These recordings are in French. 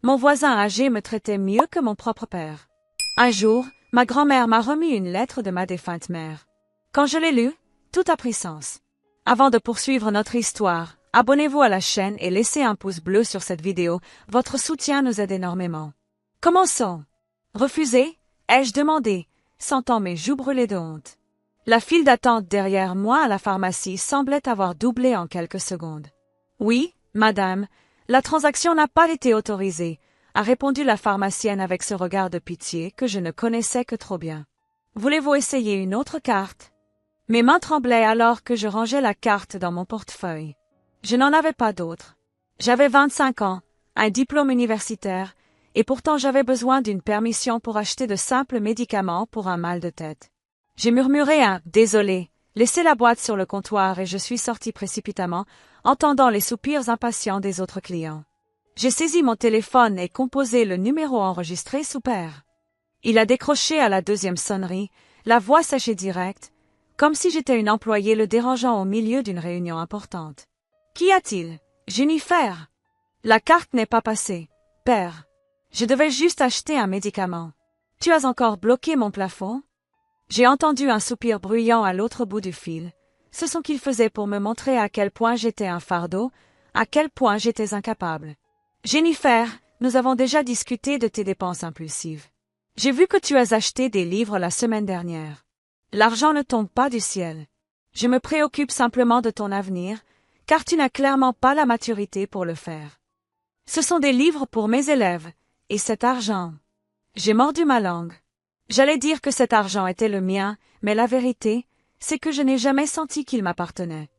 Mon voisin âgé me traitait mieux que mon propre père. Un jour, ma grand-mère m'a remis une lettre de ma défunte mère. Quand je l'ai lue, tout a pris sens. Avant de poursuivre notre histoire, abonnez-vous à la chaîne et laissez un pouce bleu sur cette vidéo, votre soutien nous aide énormément. Commençons. Refusé? Ai-je demandé, sentant mes joues brûler de honte. La file d'attente derrière moi à la pharmacie semblait avoir doublé en quelques secondes. Oui, madame, la transaction n'a pas été autorisée, a répondu la pharmacienne avec ce regard de pitié que je ne connaissais que trop bien. Voulez-vous essayer une autre carte? Mes mains tremblaient alors que je rangeais la carte dans mon portefeuille. Je n'en avais pas d'autre. J'avais 25 ans, un diplôme universitaire, et pourtant j'avais besoin d'une permission pour acheter de simples médicaments pour un mal de tête. J'ai murmuré un « désolé », laissé la boîte sur le comptoir et je suis sorti précipitamment, entendant les soupirs impatients des autres clients. J'ai saisi mon téléphone et composé le numéro enregistré sous pair. Il a décroché à la deuxième sonnerie, la voix sèche et directe, comme si j'étais une employée le dérangeant au milieu d'une réunion importante. « Qu'y a-t-il? Jennifer !»« La carte n'est pas passée, père. Je devais juste acheter un médicament. Tu as encore bloqué mon plafond ?» J'ai entendu un soupir bruyant à l'autre bout du fil. C'est ce qu'il faisait pour me montrer à quel point j'étais un fardeau, à quel point j'étais incapable. « Jennifer, nous avons déjà discuté de tes dépenses impulsives. J'ai vu que tu as acheté des livres la semaine dernière. L'argent ne tombe pas du ciel. Je me préoccupe simplement de ton avenir, car tu n'as clairement pas la maturité pour le faire. Ce sont des livres pour mes élèves, et cet argent. » J'ai mordu ma langue. J'allais dire que cet argent était le mien, mais la vérité, c'est que je n'ai jamais senti qu'il m'appartenait.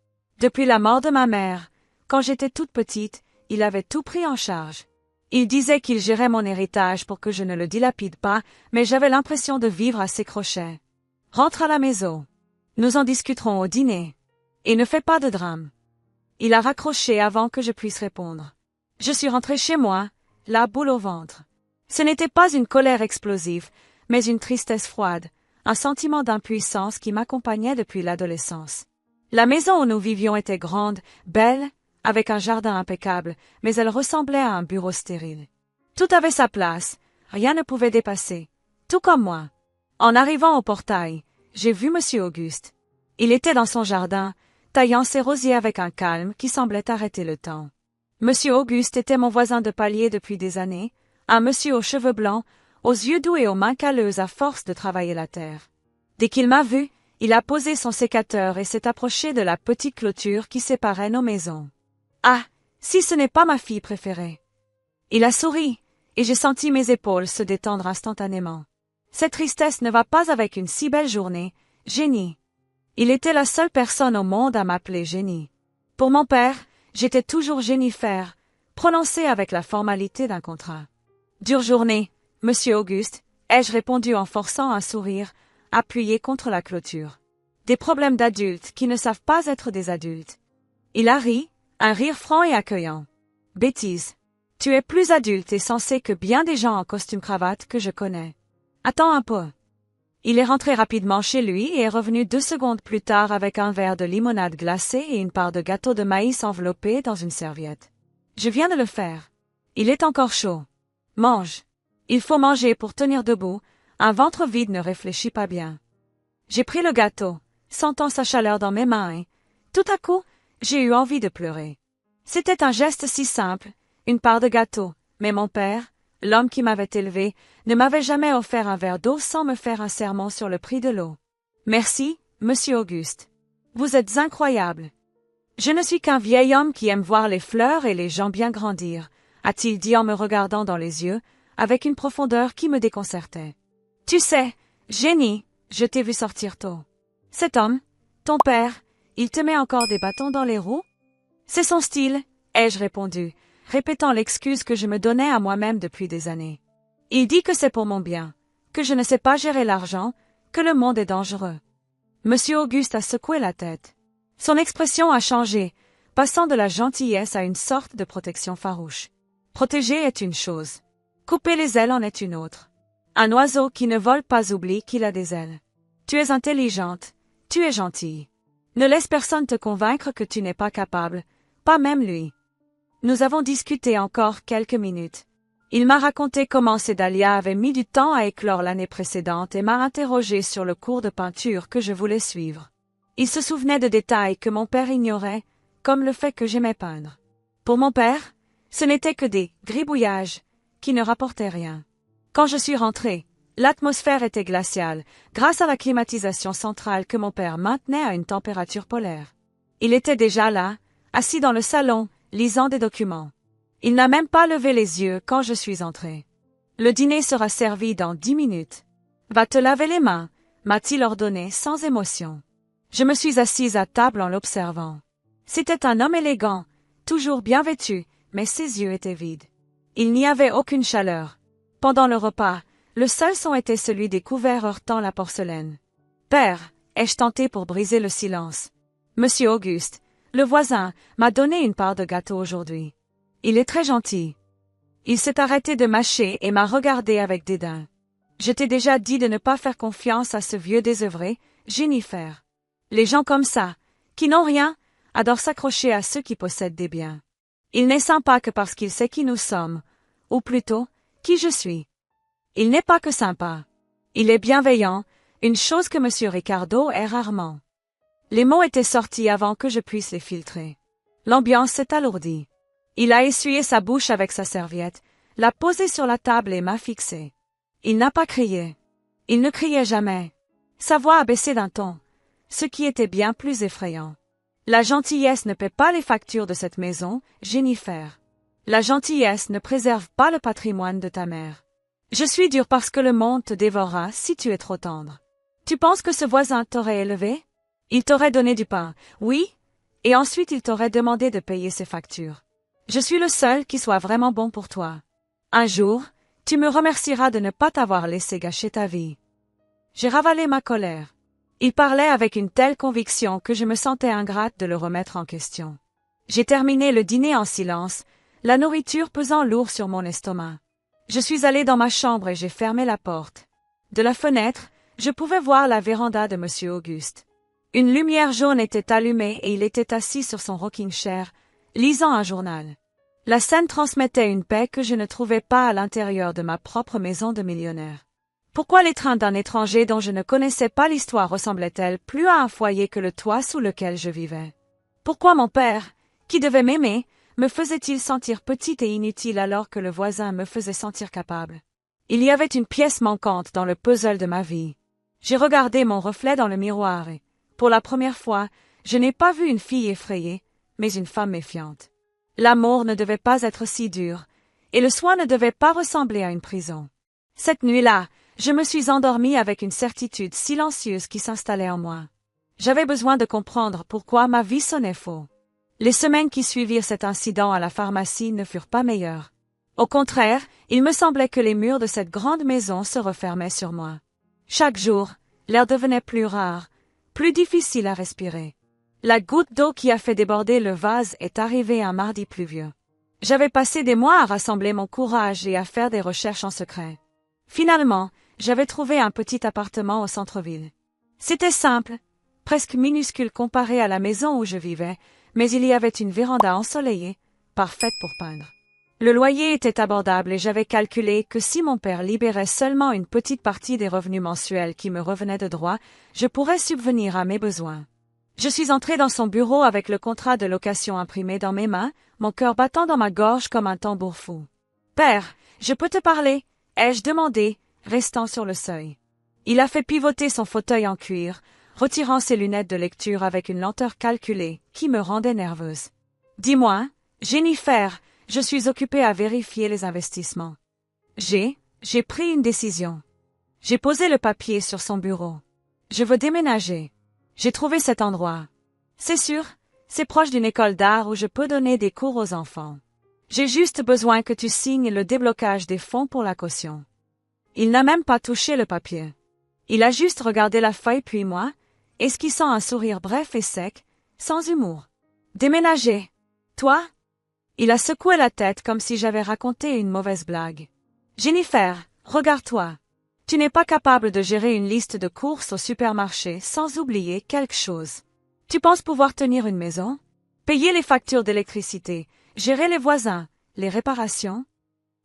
Depuis la mort de ma mère, quand j'étais toute petite, il avait tout pris en charge. Il disait qu'il gérait mon héritage pour que je ne le dilapide pas, mais j'avais l'impression de vivre à ses crochets. Rentre à la maison. Nous en discuterons au dîner. Et ne fais pas de drame. Il a raccroché avant que je puisse répondre. Je suis rentrée chez moi, la boule au ventre. Ce n'était pas une colère explosive, mais une tristesse froide, un sentiment d'impuissance qui m'accompagnait depuis l'adolescence. La maison où nous vivions était grande, belle, avec un jardin impeccable, mais elle ressemblait à un bureau stérile. Tout avait sa place, rien ne pouvait dépasser, tout comme moi. En arrivant au portail, j'ai vu Monsieur Auguste. Il était dans son jardin, taillant ses rosiers avec un calme qui semblait arrêter le temps. Monsieur Auguste était mon voisin de palier depuis des années, un monsieur aux cheveux blancs, aux yeux doux et aux mains calleuses à force de travailler la terre. Dès qu'il m'a vu, il a posé son sécateur et s'est approché de la petite clôture qui séparait nos maisons. Ah, si ce n'est pas ma fille préférée. Il a souri, et j'ai senti mes épaules se détendre instantanément. Cette tristesse ne va pas avec une si belle journée, Jenny. Il était la seule personne au monde à m'appeler Jenny. Pour mon père, j'étais toujours Jennifer, prononcée avec la formalité d'un contrat. Dure journée, Monsieur Auguste, ai-je répondu en forçant un sourire, appuyé contre la clôture. Des problèmes d'adultes qui ne savent pas être des adultes. Il a ri, un rire franc et accueillant. Bêtise. Tu es plus adulte et sensé que bien des gens en costume-cravate que je connais. Attends un peu. Il est rentré rapidement chez lui et est revenu 2 secondes plus tard avec un verre de limonade glacée et une part de gâteau de maïs enveloppé dans une serviette. Je viens de le faire. Il est encore chaud. Mange. Il faut manger pour tenir debout, un ventre vide ne réfléchit pas bien. J'ai pris le gâteau, sentant sa chaleur dans mes mains et, tout à coup, j'ai eu envie de pleurer. C'était un geste si simple, une part de gâteau, mais mon père, l'homme qui m'avait élevé, ne m'avait jamais offert un verre d'eau sans me faire un sermon sur le prix de l'eau. Merci, Monsieur Auguste. Vous êtes incroyable. Je ne suis qu'un vieil homme qui aime voir les fleurs et les gens bien grandir, a-t-il dit en me regardant dans les yeux, avec une profondeur qui me déconcertait. Tu sais, Jenny, je t'ai vu sortir tôt. Cet homme, ton père, il te met encore des bâtons dans les roues? C'est son style, ai-je répondu, répétant l'excuse que je me donnais à moi-même depuis des années. Il dit que c'est pour mon bien, que je ne sais pas gérer l'argent, que le monde est dangereux. Monsieur Auguste a secoué la tête. Son expression a changé, passant de la gentillesse à une sorte de protection farouche. Protéger est une chose. Couper les ailes en est une autre. Un oiseau qui ne vole pas oublie qu'il a des ailes. Tu es intelligente, tu es gentille. Ne laisse personne te convaincre que tu n'es pas capable, pas même lui. Nous avons discuté encore quelques minutes. Il m'a raconté comment ces dahlias avaient mis du temps à éclore l'année précédente et m'a interrogé sur le cours de peinture que je voulais suivre. Il se souvenait de détails que mon père ignorait, comme le fait que j'aimais peindre. Pour mon père, ce n'était que des gribouillages qui ne rapportaient rien. Quand je suis rentrée, l'atmosphère était glaciale, grâce à la climatisation centrale que mon père maintenait à une température polaire. Il était déjà là, assis dans le salon, lisant des documents. Il n'a même pas levé les yeux quand je suis entrée. Le dîner sera servi dans 10 minutes. Va te laver les mains, m'a-t-il ordonné sans émotion. Je me suis assise à table en l'observant. C'était un homme élégant, toujours bien vêtu, mais ses yeux étaient vides. Il n'y avait aucune chaleur. Pendant le repas, le seul son était celui des couverts heurtant la porcelaine. Père, ai-je tenté pour briser le silence. Monsieur Auguste, le voisin, m'a donné une part de gâteau aujourd'hui. Il est très gentil. Il s'est arrêté de mâcher et m'a regardé avec dédain. Je t'ai déjà dit de ne pas faire confiance à ce vieux désœuvré, Jennifer. Les gens comme ça, qui n'ont rien, adorent s'accrocher à ceux qui possèdent des biens. Il n'est sympa que parce qu'il sait qui nous sommes, ou plutôt, qui je suis. Il n'est pas que sympa. Il est bienveillant, une chose que M. Ricardo est rarement. Les mots étaient sortis avant que je puisse les filtrer. L'ambiance s'est alourdie. Il a essuyé sa bouche avec sa serviette, l'a posée sur la table et m'a fixé. Il n'a pas crié. Il ne criait jamais. Sa voix a baissé d'un ton, ce qui était bien plus effrayant. La gentillesse ne paie pas les factures de cette maison, Jennifer. La gentillesse ne préserve pas le patrimoine de ta mère. Je suis dur parce que le monde te dévorera si tu es trop tendre. Tu penses que ce voisin t'aurait élevé? Il t'aurait donné du pain, oui, et ensuite il t'aurait demandé de payer ses factures. Je suis le seul qui soit vraiment bon pour toi. Un jour, tu me remercieras de ne pas t'avoir laissé gâcher ta vie. J'ai ravalé ma colère. Il parlait avec une telle conviction que je me sentais ingrate de le remettre en question. J'ai terminé le dîner en silence, la nourriture pesant lourd sur mon estomac. Je suis allée dans ma chambre et j'ai fermé la porte. De la fenêtre, je pouvais voir la véranda de M. Auguste. Une lumière jaune était allumée et il était assis sur son rocking chair, lisant un journal. La scène transmettait une paix que je ne trouvais pas à l'intérieur de ma propre maison de millionnaire. Pourquoi l'étreinte d'un étranger dont je ne connaissais pas l'histoire ressemblait-elle plus à un foyer que le toit sous lequel je vivais? Pourquoi mon père, qui devait m'aimer, me faisait-il sentir petite et inutile alors que le voisin me faisait sentir capable? Il y avait une pièce manquante dans le puzzle de ma vie. J'ai regardé mon reflet dans le miroir et, pour la première fois, je n'ai pas vu une fille effrayée, mais une femme méfiante. L'amour ne devait pas être si dur, et le soin ne devait pas ressembler à une prison. Cette nuit-là, je me suis endormie avec une certitude silencieuse qui s'installait en moi. J'avais besoin de comprendre pourquoi ma vie sonnait faux. Les semaines qui suivirent cet incident à la pharmacie ne furent pas meilleures. Au contraire, il me semblait que les murs de cette grande maison se refermaient sur moi. Chaque jour, l'air devenait plus rare, plus difficile à respirer. La goutte d'eau qui a fait déborder le vase est arrivée un mardi pluvieux. J'avais passé des mois à rassembler mon courage et à faire des recherches en secret. Finalement, j'avais trouvé un petit appartement au centre-ville. C'était simple, presque minuscule comparé à la maison où je vivais, mais il y avait une véranda ensoleillée, parfaite pour peindre. Le loyer était abordable et j'avais calculé que si mon père libérait seulement une petite partie des revenus mensuels qui me revenaient de droit, je pourrais subvenir à mes besoins. Je suis entrée dans son bureau avec le contrat de location imprimé dans mes mains, mon cœur battant dans ma gorge comme un tambour fou. « Père, je peux te parler ?» ai-je demandé, restant sur le seuil. Il a fait pivoter son fauteuil en cuir, retirant ses lunettes de lecture avec une lenteur calculée qui me rendait nerveuse. « Dis-moi, Jennifer, je suis occupée à vérifier les investissements. » J'ai pris une décision. J'ai posé le papier sur son bureau. Je veux déménager. J'ai trouvé cet endroit. C'est sûr, c'est proche d'une école d'art où je peux donner des cours aux enfants. J'ai juste besoin que tu signes le déblocage des fonds pour la caution. Il n'a même pas touché le papier. Il a juste regardé la feuille puis moi, esquissant un sourire bref et sec, sans humour. Déménager. Toi? Il a secoué la tête comme si j'avais raconté une mauvaise blague. Jennifer, regarde-toi. Tu n'es pas capable de gérer une liste de courses au supermarché sans oublier quelque chose. Tu penses pouvoir tenir une maison? Payer les factures d'électricité, gérer les voisins, les réparations?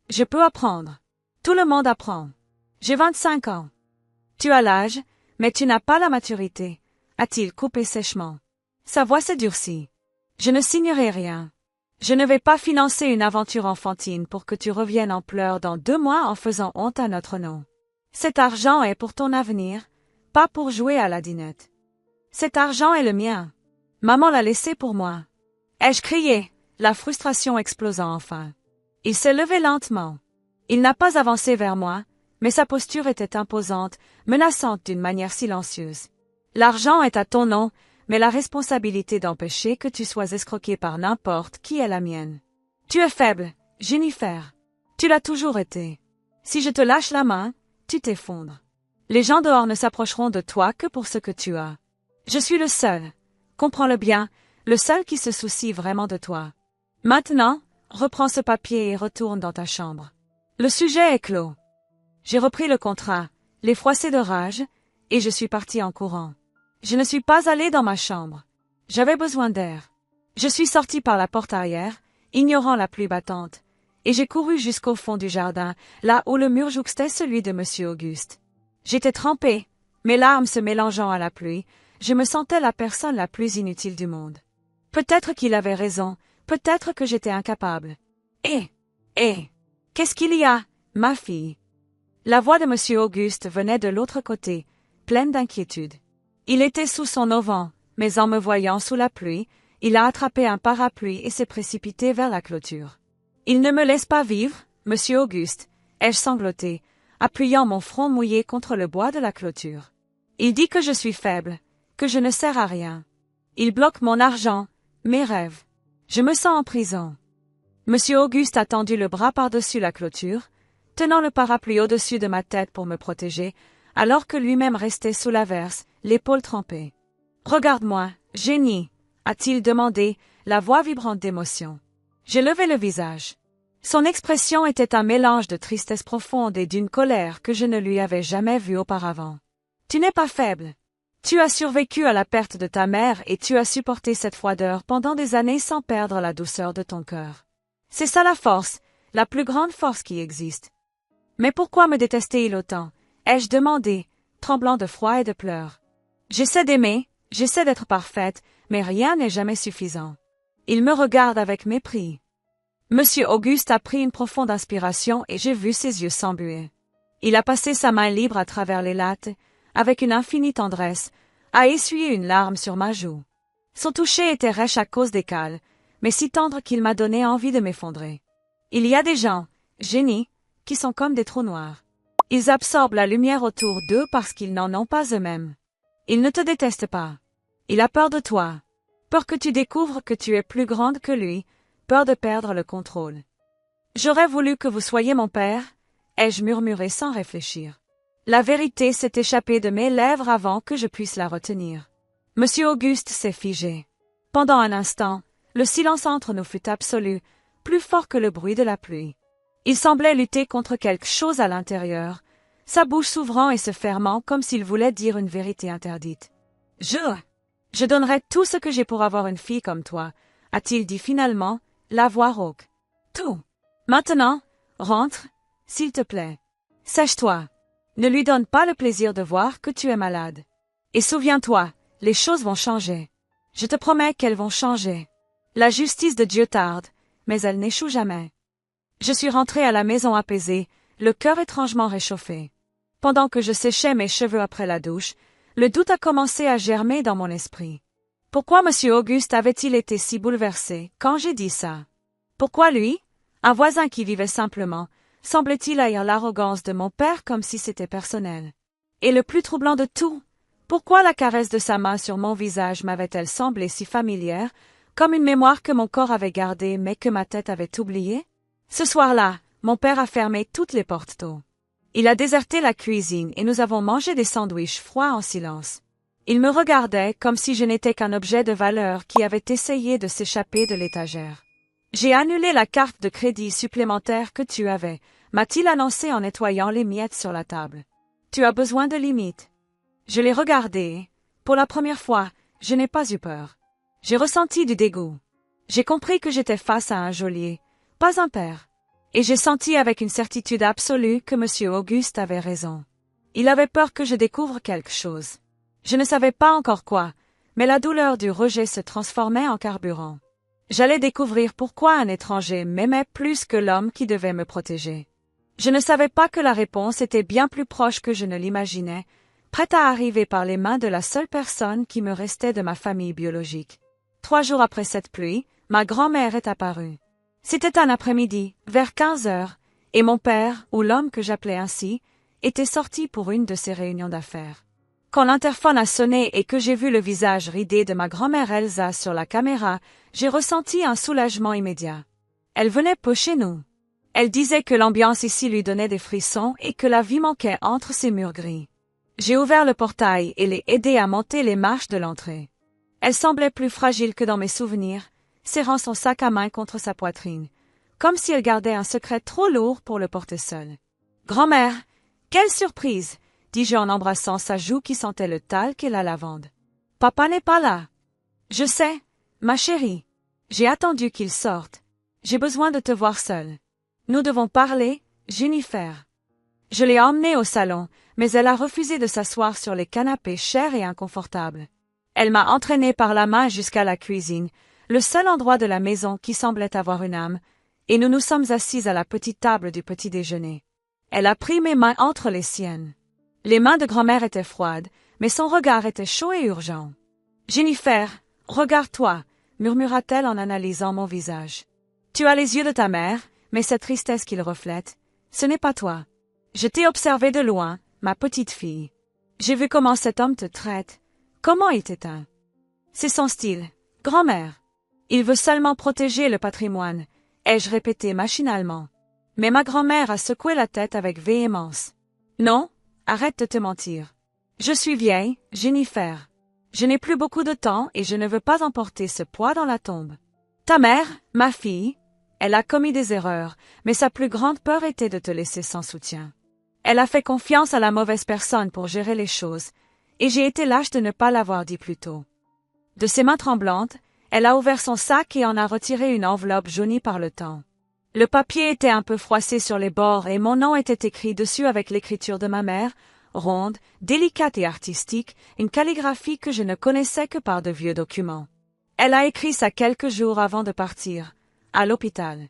Je peux apprendre. Tout le monde apprend. J'ai 25 ans. Tu as l'âge, mais tu n'as pas la maturité, a-t-il coupé sèchement. Sa voix se durcit. Je ne signerai rien. Je ne vais pas financer une aventure enfantine pour que tu reviennes en pleurs dans 2 mois en faisant honte à notre nom. Cet argent est pour ton avenir, pas pour jouer à la dinette. Cet argent est le mien. Maman l'a laissé pour moi. Ai-je crié, la frustration explosant enfin. Il s'est levé lentement. Il n'a pas avancé vers moi, mais sa posture était imposante, menaçante d'une manière silencieuse. L'argent est à ton nom, mais la responsabilité d'empêcher que tu sois escroqué par n'importe qui est la mienne. Tu es faible, Jennifer. Tu l'as toujours été. Si je te lâche la main, tu t'effondres. Les gens dehors ne s'approcheront de toi que pour ce que tu as. Je suis le seul, comprends-le bien, le seul qui se soucie vraiment de toi. Maintenant, reprends ce papier et retourne dans ta chambre. Le sujet est clos. J'ai repris le contrat, les froissé de rage, et je suis parti en courant. Je ne suis pas allé dans ma chambre. J'avais besoin d'air. Je suis sorti par la porte arrière, ignorant la pluie battante, et j'ai couru jusqu'au fond du jardin, là où le mur jouxtait celui de Monsieur Auguste. J'étais trempé, mes larmes se mélangeant à la pluie, je me sentais la personne la plus inutile du monde. Peut-être qu'il avait raison, peut-être que j'étais incapable. Qu'est-ce qu'il y a, ma fille? La voix de Monsieur Auguste venait de l'autre côté, pleine d'inquiétude. Il était sous son auvent, mais en me voyant sous la pluie, il a attrapé un parapluie et s'est précipité vers la clôture. Il ne me laisse pas vivre, Monsieur Auguste, ai-je sangloté, appuyant mon front mouillé contre le bois de la clôture. Il dit que je suis faible, que je ne sers à rien. Il bloque mon argent, mes rêves. Je me sens en prison. Monsieur Auguste a tendu le bras par-dessus la clôture, tenant le parapluie au-dessus de ma tête pour me protéger, alors que lui-même restait sous l'averse, l'épaule trempée. « Regarde-moi, génie !» a-t-il demandé, la voix vibrante d'émotion. J'ai levé le visage. Son expression était un mélange de tristesse profonde et d'une colère que je ne lui avais jamais vue auparavant. « Tu n'es pas faible. Tu as survécu à la perte de ta mère et tu as supporté cette froideur pendant des années sans perdre la douceur de ton cœur. C'est ça la force, la plus grande force qui existe. Mais pourquoi me détestait-il autant ? Ai-je demandé, tremblant de froid et de pleurs. J'essaie d'aimer, j'essaie d'être parfaite, mais rien n'est jamais suffisant. Il me regarde avec mépris. Monsieur Auguste a pris une profonde inspiration et j'ai vu ses yeux s'embuer. Il a passé sa main libre à travers les lattes, avec une infinie tendresse, a essuyé une larme sur ma joue. Son toucher était rêche à cause des cales, mais si tendre qu'il m'a donné envie de m'effondrer. Il y a des gens, génies, qui sont comme des trous noirs. Ils absorbent la lumière autour d'eux parce qu'ils n'en ont pas eux-mêmes. Il ne te déteste pas. Il a peur de toi. Peur que tu découvres que tu es plus grande que lui, peur de perdre le contrôle. J'aurais voulu que vous soyez mon père, ai-je murmuré sans réfléchir. La vérité s'est échappée de mes lèvres avant que je puisse la retenir. Monsieur Auguste s'est figé. Pendant un instant, le silence entre nous fut absolu, plus fort que le bruit de la pluie. Il semblait lutter contre quelque chose à l'intérieur, sa bouche s'ouvrant et se fermant comme s'il voulait dire une vérité interdite. « Je donnerais tout ce que j'ai pour avoir une fille comme toi, » a-t-il dit finalement, la voix rauque. « Tout. Maintenant, rentre, s'il te plaît. Sèche-toi. Ne lui donne pas le plaisir de voir que tu es malade. Et souviens-toi, les choses vont changer. Je te promets qu'elles vont changer. La justice de Dieu tarde, mais elle n'échoue jamais. » Je suis rentré à la maison apaisé, le cœur étrangement réchauffé. Pendant que je séchais mes cheveux après la douche, le doute a commencé à germer dans mon esprit. Pourquoi Monsieur Auguste avait-il été si bouleversé quand j'ai dit ça? Pourquoi lui, un voisin qui vivait simplement, semblait-il haïr l'arrogance de mon père comme si c'était personnel? Et le plus troublant de tout, pourquoi la caresse de sa main sur mon visage m'avait-elle semblé si familière, comme une mémoire que mon corps avait gardée mais que ma tête avait oubliée? Ce soir-là, mon père a fermé toutes les portes tôt. Il a déserté la cuisine et nous avons mangé des sandwichs froids en silence. Il me regardait comme si je n'étais qu'un objet de valeur qui avait essayé de s'échapper de l'étagère. « J'ai annulé la carte de crédit supplémentaire que tu avais », m'a-t-il annoncé en nettoyant les miettes sur la table. « Tu as besoin de limites. » Je l'ai regardé et, pour la première fois, je n'ai pas eu peur. J'ai ressenti du dégoût. J'ai compris que j'étais face à un geôlier, pas un père. Et j'ai senti avec une certitude absolue que M. Auguste avait raison. Il avait peur que je découvre quelque chose. Je ne savais pas encore quoi, mais la douleur du rejet se transformait en carburant. J'allais découvrir pourquoi un étranger m'aimait plus que l'homme qui devait me protéger. Je ne savais pas que la réponse était bien plus proche que je ne l'imaginais, prête à arriver par les mains de la seule personne qui me restait de ma famille biologique. 3 jours après cette pluie, ma grand-mère est apparue. C'était un après-midi, vers 15 heures, et mon père, ou l'homme que j'appelais ainsi, était sorti pour une de ses réunions d'affaires. Quand l'interphone a sonné et que j'ai vu le visage ridé de ma grand-mère Elsa sur la caméra, j'ai ressenti un soulagement immédiat. Elle venait peu chez nous. Elle disait que l'ambiance ici lui donnait des frissons et que la vie manquait entre ces murs gris. J'ai ouvert le portail et l'ai aidée à monter les marches de l'entrée. Elle semblait plus fragile que dans mes souvenirs, serrant son sac à main contre sa poitrine, comme si elle gardait un secret trop lourd pour le porter seule. « Grand-mère, quelle surprise !» dis-je en embrassant sa joue qui sentait le talc et la lavande. « Papa n'est pas là. »« Je sais, ma chérie. J'ai attendu qu'il sorte. J'ai besoin de te voir seule. Nous devons parler, Jennifer. » Je l'ai emmenée au salon, mais elle a refusé de s'asseoir sur les canapés chers et inconfortables. Elle m'a entraînée par la main jusqu'à la cuisine, le seul endroit de la maison qui semblait avoir une âme, et nous nous sommes assises à la petite table du petit déjeuner. Elle a pris mes mains entre les siennes. Les mains de grand-mère étaient froides, mais son regard était chaud et urgent. « Jennifer, regarde-toi » murmura-t-elle en analysant mon visage. « Tu as les yeux de ta mère, mais cette tristesse qu'il reflète, ce n'est pas toi. Je t'ai observé de loin, ma petite fille. J'ai vu comment cet homme te traite, comment il t'éteint. C'est son style, grand-mère. Il veut seulement protéger le patrimoine, ai-je répété machinalement. Mais ma grand-mère a secoué la tête avec véhémence. Non, arrête de te mentir. Je suis vieille, Jennifer. Je n'ai plus beaucoup de temps et je ne veux pas emporter ce poids dans la tombe. Ta mère, ma fille, elle a commis des erreurs, mais sa plus grande peur était de te laisser sans soutien. Elle a fait confiance à la mauvaise personne pour gérer les choses, et j'ai été lâche de ne pas l'avoir dit plus tôt. De ses mains tremblantes, elle a ouvert son sac et en a retiré une enveloppe jaunie par le temps. Le papier était un peu froissé sur les bords et mon nom était écrit dessus avec l'écriture de ma mère, ronde, délicate et artistique, une calligraphie que je ne connaissais que par de vieux documents. Elle a écrit ça quelques jours avant de partir, à l'hôpital.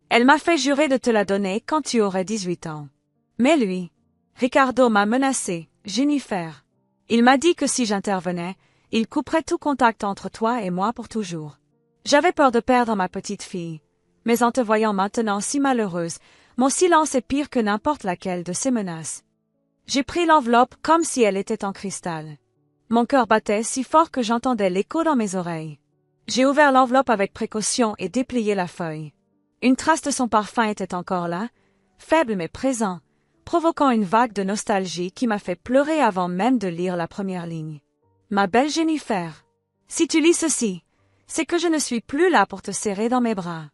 Elle m'a fait jurer de te la donner quand tu aurais 18 ans. Mais lui, Ricardo m'a menacé, Jennifer. Il m'a dit que si j'intervenais, il couperait tout contact entre toi et moi pour toujours. J'avais peur de perdre ma petite fille, mais en te voyant maintenant si malheureuse, mon silence est pire que n'importe laquelle de ces menaces. J'ai pris l'enveloppe comme si elle était en cristal. Mon cœur battait si fort que j'entendais l'écho dans mes oreilles. J'ai ouvert l'enveloppe avec précaution et déplié la feuille. Une trace de son parfum était encore là, faible mais présent, provoquant une vague de nostalgie qui m'a fait pleurer avant même de lire la première ligne. Ma belle Jennifer, si tu lis ceci, c'est que je ne suis plus là pour te serrer dans mes bras.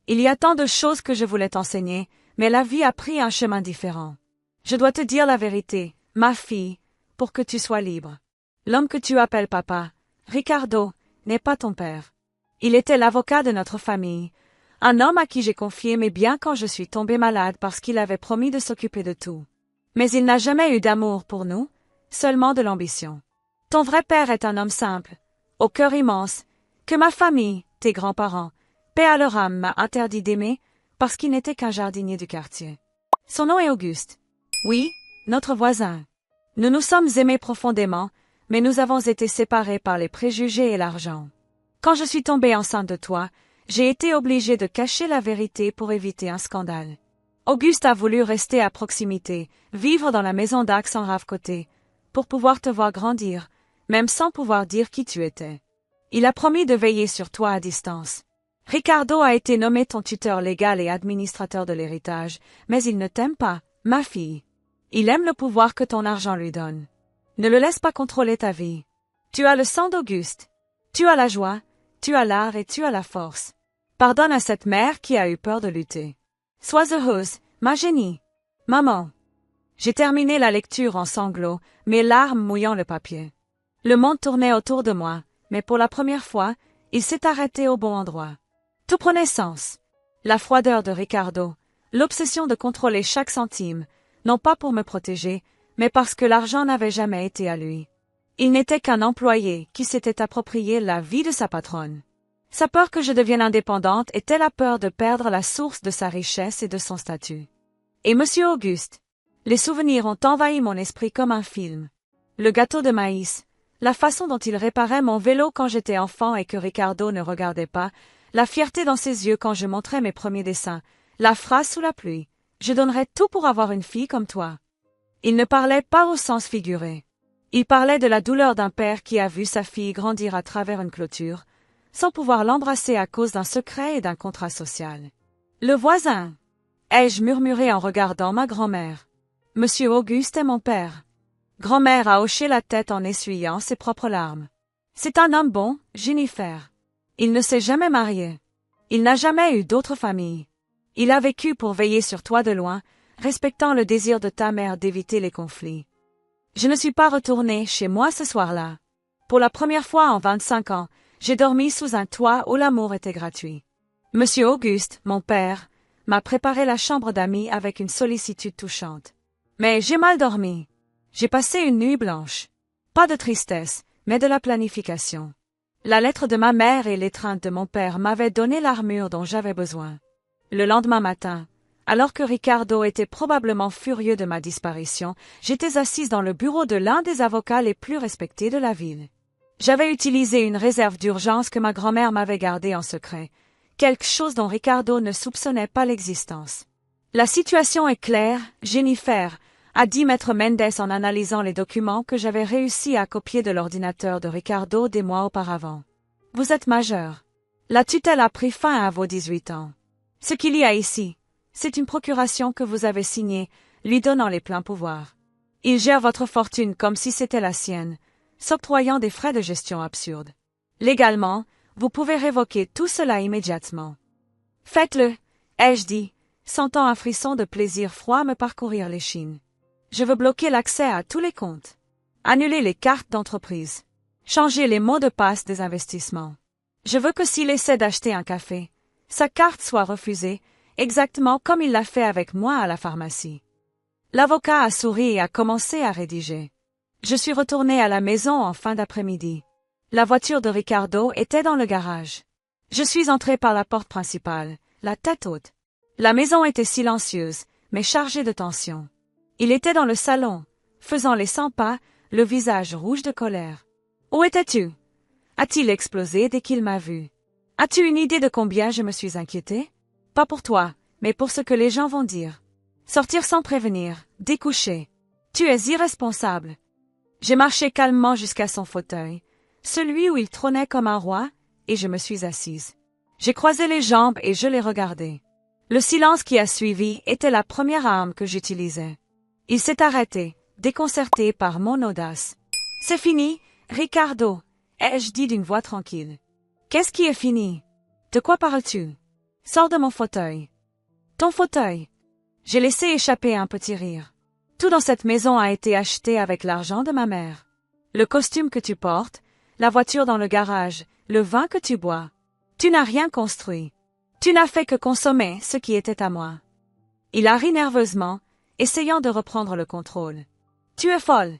Il y a tant de choses que je voulais t'enseigner, mais la vie a pris un chemin différent. Je dois te dire la vérité, ma fille, pour que tu sois libre. L'homme que tu appelles papa, Ricardo, n'est pas ton père. Il était l'avocat de notre famille, un homme à qui j'ai confié mes biens quand je suis tombée malade parce qu'il avait promis de s'occuper de tout. Mais il n'a jamais eu d'amour pour nous, seulement de l'ambition. Ton vrai père est un homme simple, au cœur immense, que ma famille, tes grands-parents, paix à leur âme, m'a interdit d'aimer parce qu'il n'était qu'un jardinier du quartier. Son nom est Auguste. Oui, notre voisin. Nous nous sommes aimés profondément, mais nous avons été séparés par les préjugés et l'argent. Quand je suis tombée enceinte de toi, j'ai été obligée de cacher la vérité pour éviter un scandale. Auguste a voulu rester à proximité, vivre dans la maison d'Axe en Rave-Côté, pour pouvoir te voir grandir, même sans pouvoir dire qui tu étais. Il a promis de veiller sur toi à distance. Ricardo a été nommé ton tuteur légal et administrateur de l'héritage, mais il ne t'aime pas, ma fille. Il aime le pouvoir que ton argent lui donne. Ne le laisse pas contrôler ta vie. Tu as le sang d'Auguste. Tu as la joie, tu as l'art et tu as la force. Pardonne à cette mère qui a eu peur de lutter. Sois heureuse, ma Jenny. Maman. J'ai terminé la lecture en sanglots, mes larmes mouillant le papier. Le monde tournait autour de moi, mais pour la première fois, il s'est arrêté au bon endroit. Tout prenait sens. La froideur de Ricardo, L'obsession de contrôler chaque centime, non pas pour me protéger, mais parce que l'argent n'avait jamais été à lui. Il n'était qu'un employé qui s'était approprié la vie de sa patronne. Sa peur que je devienne indépendante était la peur de perdre la source de sa richesse et de son statut. Et Monsieur Auguste, les souvenirs ont envahi mon esprit comme un film. Le gâteau de maïs, la façon dont il réparait mon vélo quand j'étais enfant et que Ricardo ne regardait pas, la fierté dans ses yeux quand je montrais mes premiers dessins, la phrase sous la pluie, « Je donnerais tout pour avoir une fille comme toi ». Il ne parlait pas au sens figuré. Il parlait de la douleur d'un père qui a vu sa fille grandir à travers une clôture, sans pouvoir l'embrasser à cause d'un secret et d'un contrat social. « Le voisin !» ai-je murmuré en regardant ma grand-mère. « Monsieur Auguste est mon père. » Grand-mère a hoché la tête en essuyant ses propres larmes. « C'est un homme bon, Jennifer. Il ne s'est jamais marié. Il n'a jamais eu d'autre famille. Il a vécu pour veiller sur toi de loin, respectant le désir de ta mère d'éviter les conflits. Je ne suis pas retournée chez moi ce soir-là. Pour la première fois en 25 ans, j'ai dormi sous un toit où l'amour était gratuit. Monsieur Auguste, mon père, m'a préparé la chambre d'amis avec une sollicitude touchante. Mais j'ai mal dormi. J'ai passé une nuit blanche. Pas de tristesse, mais de la planification. La lettre de ma mère et l'étreinte de mon père m'avaient donné l'armure dont j'avais besoin. Le lendemain matin, alors que Ricardo était probablement furieux de ma disparition, j'étais assise dans le bureau de l'un des avocats les plus respectés de la ville. J'avais utilisé une réserve d'urgence que ma grand-mère m'avait gardée en secret, quelque chose dont Ricardo ne soupçonnait pas l'existence. La situation est claire, Jennifer, a dit maître Mendes en analysant les documents que j'avais réussi à copier de l'ordinateur de Ricardo des mois auparavant. Vous êtes majeur. La tutelle a pris fin à vos 18 ans. Ce qu'il y a ici, c'est une procuration que vous avez signée, lui donnant les pleins pouvoirs. Il gère votre fortune comme si c'était la sienne, s'octroyant des frais de gestion absurdes. Légalement, vous pouvez révoquer tout cela immédiatement. Faites-le, ai-je dit, sentant un frisson de plaisir froid me parcourir l'échine. Je veux bloquer l'accès à tous les comptes. Annuler les cartes d'entreprise. Changer les mots de passe des investissements. Je veux que s'il essaie d'acheter un café, sa carte soit refusée, exactement comme il l'a fait avec moi à la pharmacie. L'avocat a souri et a commencé à rédiger. Je suis retournée à la maison en fin d'après-midi. La voiture de Ricardo était dans le garage. Je suis entrée par la porte principale, la tête haute. La maison était silencieuse, mais chargée de tension. Il était dans le salon, faisant les 100 pas, le visage rouge de colère. « Où étais-tu » a-t-il explosé dès qu'il m'a vu. « As-tu une idée de combien je me suis inquiétée ? Pas pour toi, mais pour ce que les gens vont dire. Sortir sans prévenir, découcher. Tu es irresponsable. » J'ai marché calmement jusqu'à son fauteuil, celui où il trônait comme un roi, et je me suis assise. J'ai croisé les jambes et je l'ai regardé. Le silence qui a suivi était la première arme que j'utilisais. Il s'est arrêté, déconcerté par mon audace. « C'est fini, Ricardo » ai-je dit d'une voix tranquille. « Qu'est-ce qui est fini ? De quoi parles-tu ? Sors de mon fauteuil. »« Ton fauteuil ?» J'ai laissé échapper un petit rire. « Tout dans cette maison a été acheté avec l'argent de ma mère. Le costume que tu portes, la voiture dans le garage, le vin que tu bois. Tu n'as rien construit. Tu n'as fait que consommer ce qui était à moi. » Il a ri nerveusement, essayant de reprendre le contrôle. « Tu es folle.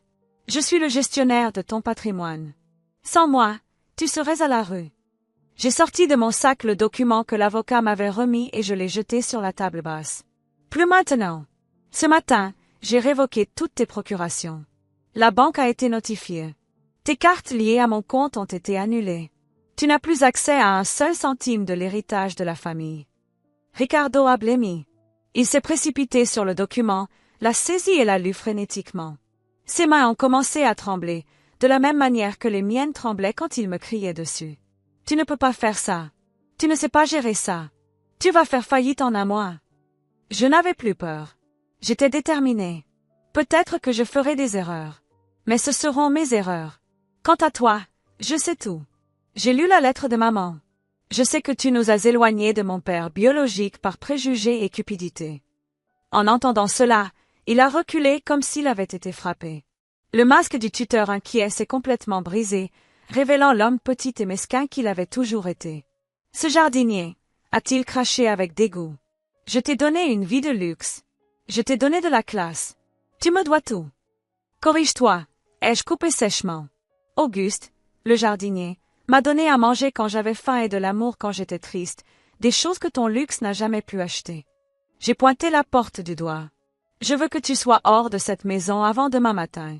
Je suis le gestionnaire de ton patrimoine. Sans moi, tu serais à la rue. » J'ai sorti de mon sac le document que l'avocat m'avait remis et je l'ai jeté sur la table basse. « Plus maintenant. Ce matin, j'ai révoqué toutes tes procurations. La banque a été notifiée. Tes cartes liées à mon compte ont été annulées. Tu n'as plus accès à un seul centime de l'héritage de la famille. » Ricardo a blêmi. Il s'est précipité sur le document, l'a saisi et l'a lu frénétiquement. Ses mains ont commencé à trembler, de la même manière que les miennes tremblaient quand il me criait dessus. « Tu ne peux pas faire ça. Tu ne sais pas gérer ça. Tu vas faire faillite en un mois. » Je n'avais plus peur. J'étais déterminée. Peut-être que je ferai des erreurs. Mais ce seront mes erreurs. Quant à toi, je sais tout. J'ai lu la lettre de maman. Je sais que tu nous as éloignés de mon père biologique par préjugés et cupidité. En entendant cela, il a reculé comme s'il avait été frappé. Le masque du tuteur inquiet s'est complètement brisé, révélant l'homme petit et mesquin qu'il avait toujours été. Ce jardinier, a-t-il craché avec dégoût. Je t'ai donné une vie de luxe. Je t'ai donné de la classe. Tu me dois tout. Corrige-toi, ai-je coupé sèchement. Auguste, le jardinier, m'a donné à manger quand j'avais faim et de l'amour quand j'étais triste, des choses que ton luxe n'a jamais pu acheter. J'ai pointé la porte du doigt. Je veux que tu sois hors de cette maison avant demain matin.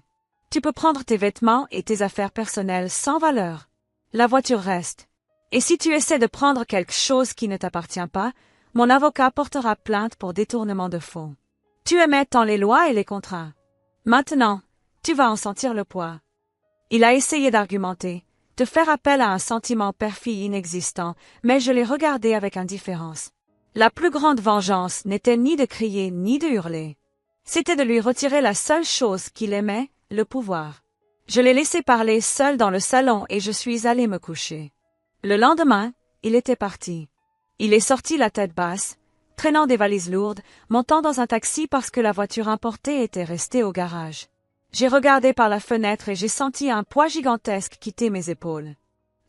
Tu peux prendre tes vêtements et tes affaires personnelles sans valeur. La voiture reste. Et si tu essaies de prendre quelque chose qui ne t'appartient pas, mon avocat portera plainte pour détournement de fonds. Tu aimais tant les lois et les contrats. Maintenant, tu vas en sentir le poids. Il a essayé d'argumenter, de faire appel à un sentiment perfide inexistant, mais je l'ai regardé avec indifférence. La plus grande vengeance n'était ni de crier ni de hurler. C'était de lui retirer la seule chose qu'il aimait, le pouvoir. Je l'ai laissé parler seul dans le salon et je suis allé me coucher. Le lendemain, il était parti. Il est sorti la tête basse, traînant des valises lourdes, montant dans un taxi parce que la voiture importée était restée au garage. J'ai regardé par la fenêtre et j'ai senti un poids gigantesque quitter mes épaules.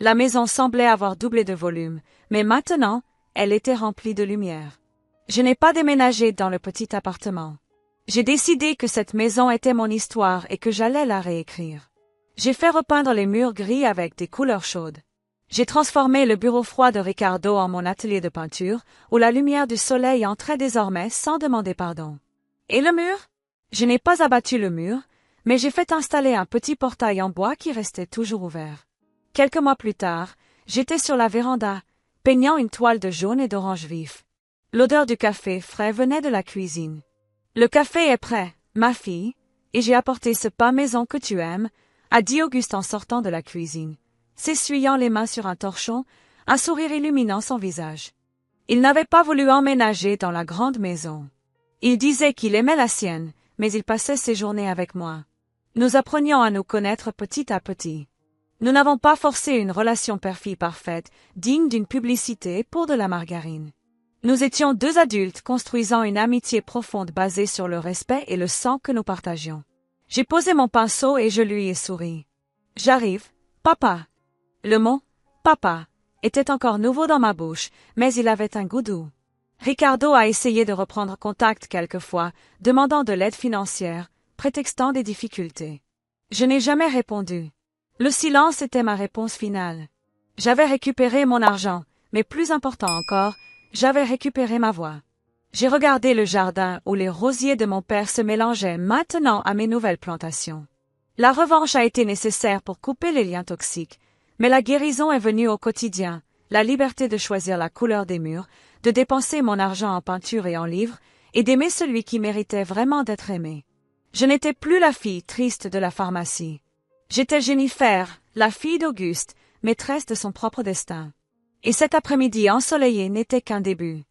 La maison semblait avoir doublé de volume, mais maintenant, elle était remplie de lumière. Je n'ai pas déménagé dans le petit appartement. J'ai décidé que cette maison était mon histoire et que j'allais la réécrire. J'ai fait repeindre les murs gris avec des couleurs chaudes. J'ai transformé le bureau froid de Ricardo en mon atelier de peinture, où la lumière du soleil entrait désormais sans demander pardon. Et le mur? Je n'ai pas abattu le mur, mais j'ai fait installer un petit portail en bois qui restait toujours ouvert. Quelques mois plus tard, j'étais sur la véranda, peignant une toile de jaune et d'orange vif. L'odeur du café frais venait de la cuisine. Le café est prêt, ma fille, et j'ai apporté ce pain maison que tu aimes, a dit Auguste en sortant de la cuisine, s'essuyant les mains sur un torchon, un sourire illuminant son visage. Il n'avait pas voulu emménager dans la grande maison. Il disait qu'il aimait la sienne, mais il passait ses journées avec moi. Nous apprenions à nous connaître petit à petit. Nous n'avons pas forcé une relation père-fille parfaite, digne d'une publicité pour de la margarine. Nous étions deux adultes construisant une amitié profonde basée sur le respect et le sang que nous partagions. J'ai posé mon pinceau et je lui ai souri. « J'arrive, papa. » Le mot « papa » était encore nouveau dans ma bouche, mais il avait un goût doux. Ricardo a essayé de reprendre contact quelquefois, demandant de l'aide financière, prétextant des difficultés. Je n'ai jamais répondu. Le silence était ma réponse finale. J'avais récupéré mon argent, mais plus important encore, j'avais récupéré ma voix. J'ai regardé le jardin où les rosiers de mon père se mélangeaient maintenant à mes nouvelles plantations. La revanche a été nécessaire pour couper les liens toxiques, mais la guérison est venue au quotidien, la liberté de choisir la couleur des murs, de dépenser mon argent en peinture et en livres, et d'aimer celui qui méritait vraiment d'être aimé. Je n'étais plus la fille triste de la pharmacie. J'étais Jennifer, la fille d'Auguste, maîtresse de son propre destin. Et cet après-midi ensoleillé n'était qu'un début.